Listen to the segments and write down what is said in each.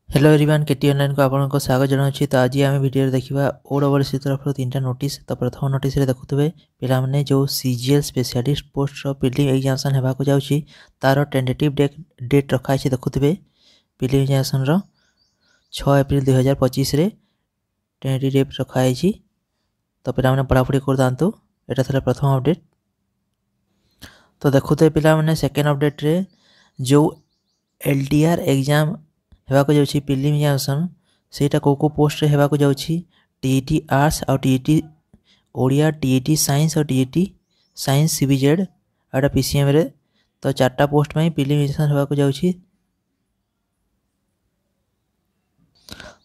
Hello everyone केटी online को आपको स्वागत जनाऊँ। तो आज आम भिडियो देखा ओडब्ल्यूएससी तरफ तीन टा नोटिस। तो प्रथम नोटिस देखुए पे जो CGL specialist post prelim examination होगा जाऊँगी तार टेंटेटिव डेट रखाई। देखुए prelim examination 6 April 2025 tentative date रखाई। तो पे पढ़ापढ़ी कर दातु। यहाँ था प्रथम अपडेट। तो देखुए पे सेकेंड अपडेट रे जो एलडीआर एग्जाम होगा जाऊँगी प्रिलिम एग्जामिनेशन सेटा को पोस्ट रे होगा जाऊँगी टीईटी आर्ट्स और टीईटी ओडिया टीईटी साइंस और टीईटी साइंस सीबीजेड और पीसीएम रे। तो 4टा पोस्ट में प्रिलिम एग्जामिनेशन होगा जाऊँगी।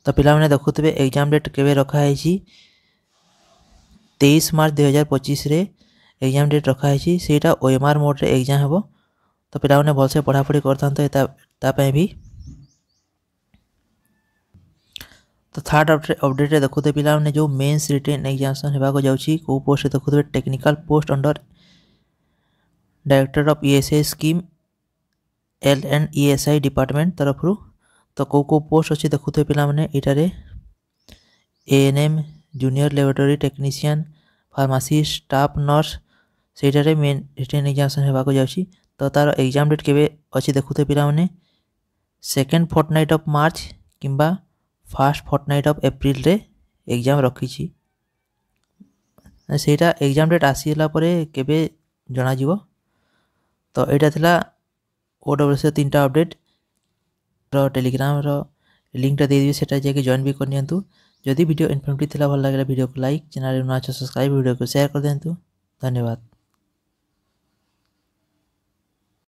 तो पे देखुए एग्जाम डेट केवे रखाई 23 मार्च 2025 एग्जाम डेट रखाई। सेटा ओएमआर मोड रे एग्जाम हम। तो पे भलसे पढ़ापढ़ी करता भी। तो थर्ड अपडेट देखुए पे जो मेन्स रिटेन एग्जामिनेशन होगा जाऊँगी को पोस्ट देखुए technical post under director of ESI scheme LNESI department तरफ। तो को पोस्ट अच्छे देखुए पे इटारे ANM junior laboratory technician pharmacy staff nurse से मेन रिटेन एग्जामिनेशन होगा जाऊँगी। तो तार एग्जाम डेट केवे अच्छे देखुए पे सेकेंड फोर्टनाइट ऑफ मार्च किंबा फास्ट फोर्टनाइट ऑफ एप्रिल रे एग्जाम रखी। सेटा एग्जाम डेट आसीला परे केबे जना जीवो। तो यहाँ था ओडब्ल्यूएससी 3टा अपडेट। टेलीग्राम लिंक दे दी से जाके जॉइन भी करनी। जदि वीडियो इनफॉर्मेटिव थी भल लगे वीडियो को लाइक चैनल सब्सक्राइब वीडियो को शेयर कर दिंतु। धन्यवाद।